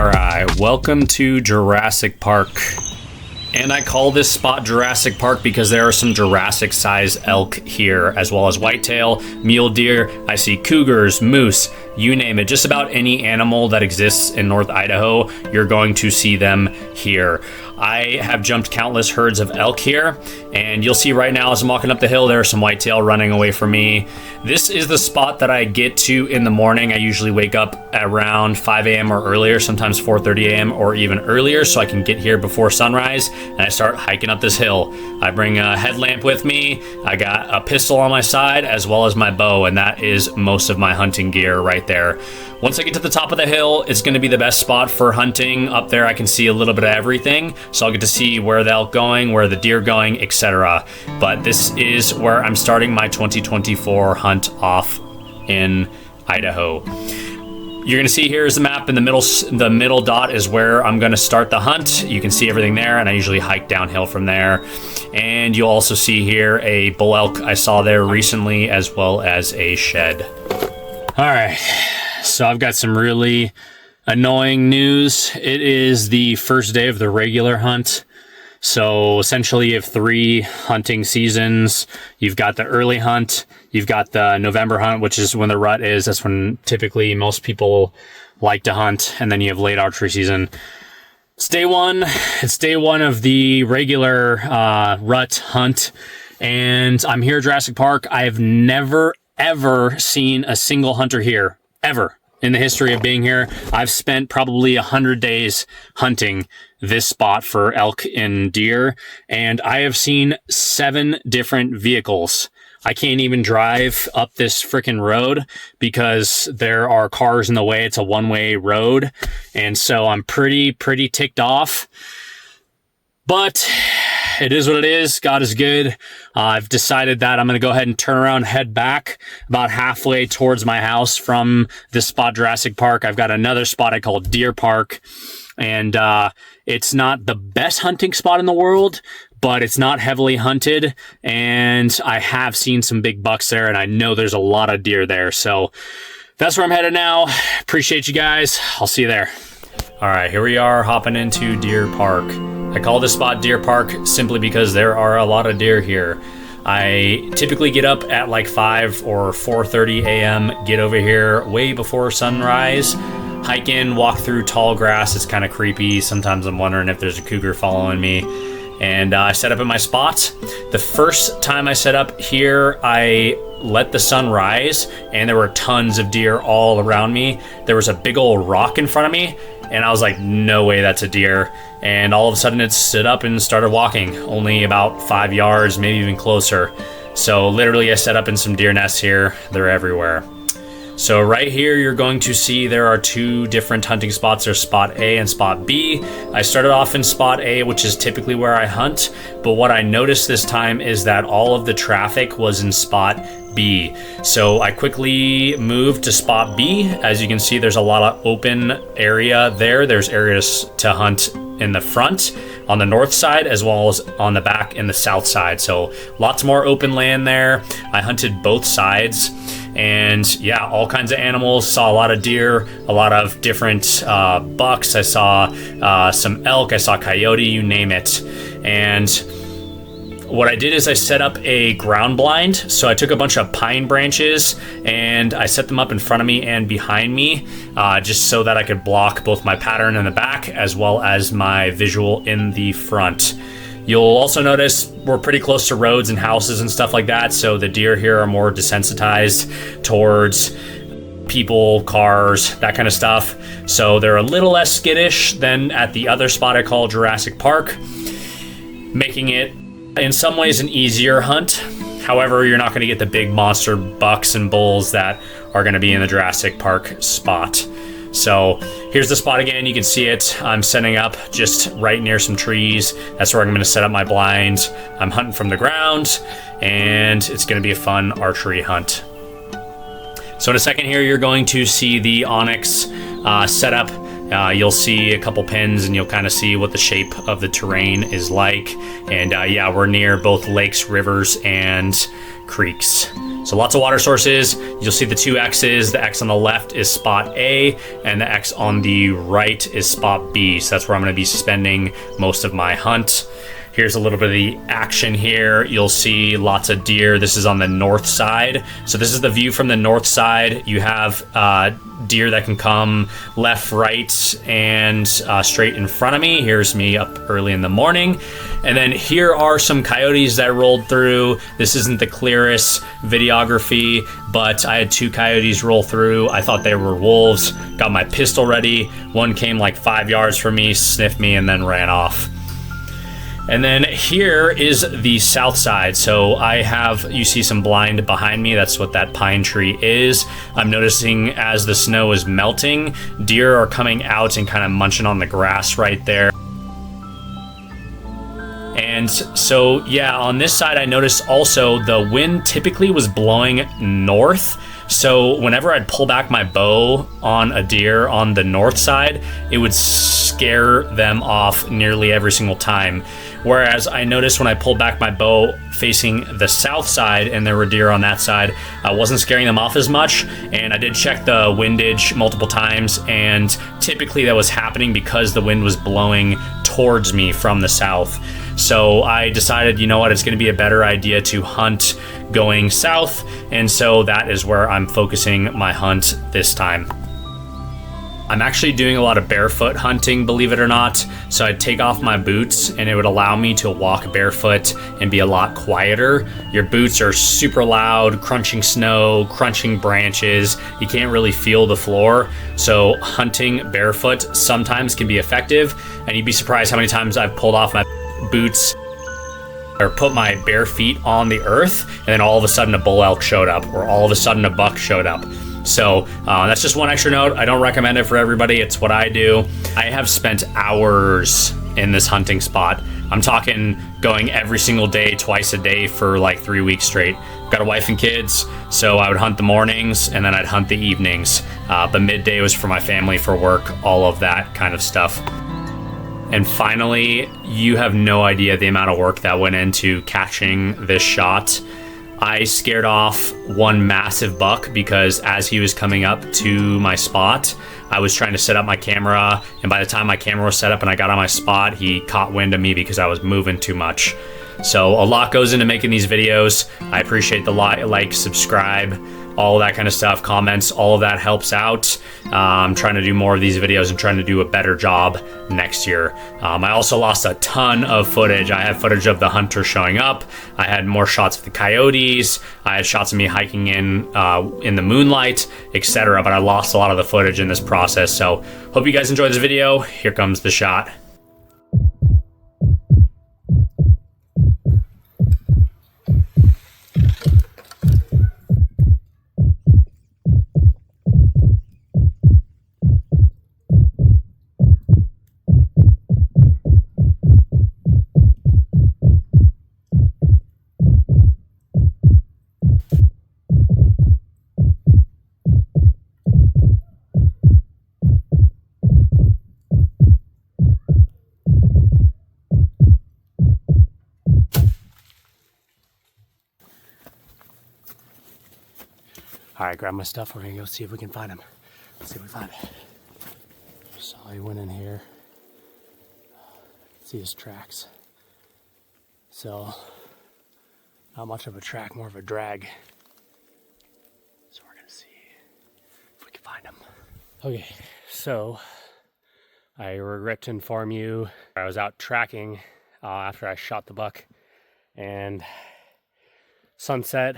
Alright, welcome to Jurassic Park. And I call this spot Jurassic Park because there are some Jurassic-sized elk here, as well as whitetail, mule deer. I see cougars, moose, you name it. Just about any animal that exists in North Idaho, you're going to see them here. I have jumped countless herds of elk here, and you'll see right now as I'm walking up the hill, there are some whitetail running away from me. This is the spot that I get to in the morning. I usually wake up around 5 a.m. or earlier, sometimes 4:30 a.m. or even earlier, so I can get here before sunrise, and I start hiking up this hill. I bring a headlamp with me, I got a pistol on my side, as well as my bow, and that is most of my hunting gear right there. Once I get to the top of the hill, it's going to be the best spot for hunting. Up there I can see a little bit of everything, so I'll get to see where the elk going, where the deer going, etc. But this is where I'm starting my 2024 hunt off in Idaho. You're going to see here is the map. In the middle dot is where I'm going to start the hunt. You can see everything there, and I usually hike downhill from there. And you'll also see here a bull elk I saw there recently, as well as a shed. All right, so I've got some really annoying news. It is the first day of the regular hunt. So essentially you have 3 hunting seasons. You've got the early hunt, you've got the November hunt, which is when the rut is. That's when typically most people like to hunt. And then you have late archery season. It's day one. It's day one of the regular rut hunt. And I'm here at Jurassic Park. I have never, ever seen a single hunter here, ever. In the history of being here, I've spent probably 100 days hunting this spot for elk and deer, and I have seen 7 different vehicles. I can't even drive up this frickin' road because there are cars in the way. It's a one-way road, and so I'm pretty ticked off. But it is what it is. God is good. I've decided that I'm going to go ahead and turn around, head back about halfway towards my house from this spot, Jurassic Park. I've got another spot I call Deer Park, and it's not the best hunting spot in the world, but it's not heavily hunted, and I have seen some big bucks there, and I know there's a lot of deer there. So that's where I'm headed now. Appreciate you guys. I'll see you there. All right, here we are hopping into Deer Park. I call this spot Deer Park simply because there are a lot of deer here. I typically get up at like 5 or 4:30 a.m., get over here way before sunrise, hike in, walk through tall grass. It's kind of creepy. Sometimes I'm wondering if there's a cougar following me. And I set up in my spot. The first time I set up here, I let the sun rise, and there were tons of deer all around me. There was a big old rock in front of me, and I was like, no way that's a deer. And all of a sudden it stood up and started walking, only about 5 yards, maybe even closer. So literally I set up in some deer nests here. They're everywhere. So right here, you're going to see there are 2 different hunting spots. There's spot A and spot B. I started off in spot A, which is typically where I hunt. But what I noticed this time is that all of the traffic was in spot B. So I quickly moved to spot B. As you can see, there's a lot of open area there. There's areas to hunt in the front on the north side, as well as on the back in the south side. So lots more open land there. I hunted both sides. And yeah, all kinds of animals. Saw a lot of deer, a lot of different bucks. I saw some elk, I saw coyote, you name it. And what I did is I set up a ground blind. So I took a bunch of pine branches and I set them up in front of me and behind me, just so that I could block both my pattern in the back as well as my visual in the front. You'll also notice we're pretty close to roads and houses and stuff like that, so the deer here are more desensitized towards people, cars, that kind of stuff. So they're a little less skittish than at the other spot I call Jurassic Park, making it in some ways an easier hunt. However, you're not going to get the big monster bucks and bulls that are going to be in the Jurassic Park spot. So here's the spot again. You can see it. I'm setting up just right near some trees. That's where I'm going to set up my blinds. I'm hunting from the ground, and it's going to be a fun archery hunt. So in a second here, you're going to see the Onx setup. You'll see a couple pins, and you'll kind of see what the shape of the terrain is like. And yeah, we're near both lakes, rivers, and creeks. So lots of water sources. You'll see the two X's. The X on the left is spot A, and the X on the right is spot B. So that's where I'm gonna be spending most of my hunt. Here's a little bit of the action here. You'll see lots of deer. This is on the north side. So this is the view from the north side. You have deer that can come left, right, and straight in front of me. Here's me up early in the morning. And then here are some coyotes that rolled through. This isn't the clearest videography, but I had 2 coyotes roll through. I thought they were wolves. Got my pistol ready. One came like 5 yards from me, sniffed me, and then ran off. And then here is the south side. So I have, you see some blind behind me. That's what that pine tree is. I'm noticing as the snow is melting, deer are coming out and kind of munching on the grass right there. And so, yeah, on this side, I noticed also the wind typically was blowing north. So whenever I'd pull back my bow on a deer on the north side, it would scare them off nearly every single time. Whereas I noticed when I pulled back my bow facing the south side and there were deer on that side, I wasn't scaring them off as much. And I did check the windage multiple times, and typically that was happening because the wind was blowing towards me from the south. So I decided, you know what, it's going to be a better idea to hunt going south, and so that is where I'm focusing my hunt this time. I'm actually doing a lot of barefoot hunting, believe it or not. So I'd take off my boots and it would allow me to walk barefoot and be a lot quieter. Your boots are super loud, crunching snow, crunching branches. You can't really feel the floor. So hunting barefoot sometimes can be effective, and you'd be surprised how many times I've pulled off my boots or put my bare feet on the earth, and then all of a sudden a bull elk showed up, or all of a sudden a buck showed up. So that's just one extra note. I don't recommend it for everybody. It's what I do. I have spent hours in this hunting spot. I'm talking going every single day, twice a day for like 3 weeks straight. Got a wife and kids, so I would hunt the mornings and then I'd hunt the evenings. But midday was for my family, for work, all of that kind of stuff. And finally, you have no idea the amount of work that went into catching this shot. I scared off one massive buck because as he was coming up to my spot, I was trying to set up my camera, and by the time my camera was set up and I got on my spot, he caught wind of me because I was moving too much. So a lot goes into making these videos. I appreciate the like, subscribe, all that kind of stuff, comments, all of that helps out. I'm trying to do more of these videos and trying to do a better job next year. I also lost a ton of footage. I have footage of the hunter showing up. I had more shots of the coyotes. I had shots of me hiking in the moonlight, etc. But I lost a lot of the footage in this process. So hope you guys enjoyed this video. Here comes the shot. All right, grab my stuff. We're gonna go see if we can find him. Let's see if we find him. So he went in here. See his tracks. So not much of a track, more of a drag. So we're gonna see if we can find him. Okay, so I regret to inform you, I was out tracking after I shot the buck, and sunset.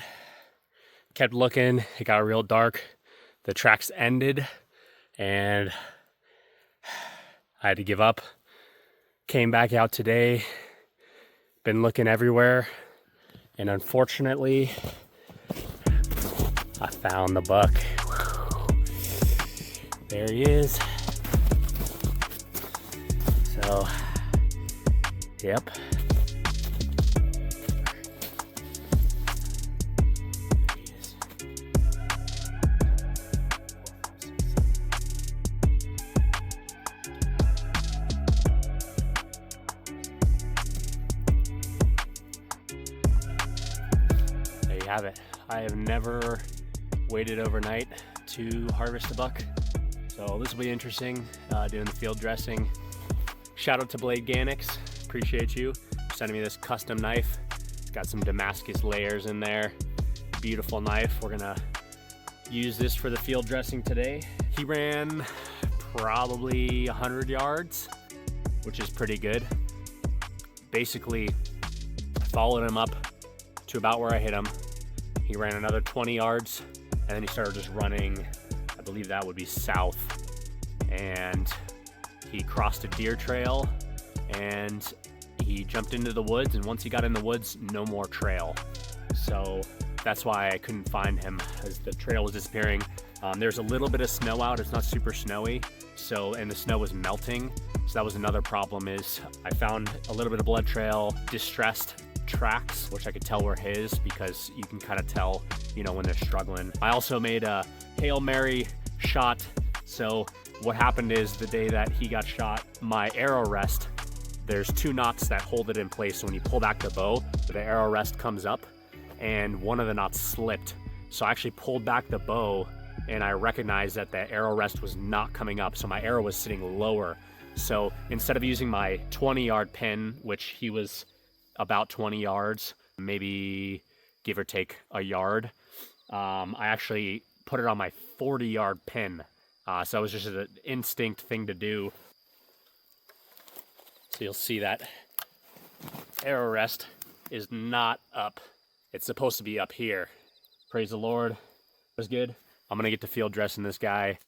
Kept looking, it got real dark, the tracks ended, and I had to give up. Came back out today, been looking everywhere, and unfortunately, I found the buck. There he is. So, yep. Have it. I have never waited overnight to harvest a buck, so this will be interesting, doing the field dressing. Shout out to Blade Ganix, appreciate you sending me this custom knife. It's got some Damascus layers in there. Beautiful knife. We're gonna use this for the field dressing today. He ran probably 100 yards, which is pretty good. Basically, I followed him up to about where I hit him. He ran another 20 yards, and then he started just running, I believe that would be south. And he crossed a deer trail, and he jumped into the woods, and once he got in the woods, no more trail. So that's why I couldn't find him, as the trail was disappearing. There's a little bit of snow out, it's not super snowy, and the snow was melting. So that was another problem, is I found a little bit of blood trail, distressed tracks, which I could tell were his, because you can kind of tell, when they're struggling. I also made a Hail Mary shot. So what happened is, the day that he got shot, my arrow rest, there's 2 knots that hold it in place. So when you pull back the bow, the arrow rest comes up, and one of the knots slipped. So I actually pulled back the bow, and I recognized that the arrow rest was not coming up. So my arrow was sitting lower. So instead of using my 20-yard pin, which he was about 20 yards, maybe give or take a yard, I actually put it on my 40-yard pin. So it was just an instinct thing to do. So you'll see that arrow rest is not up. It's supposed to be up here. Praise the Lord. It was good. I'm gonna get to field dressing this guy.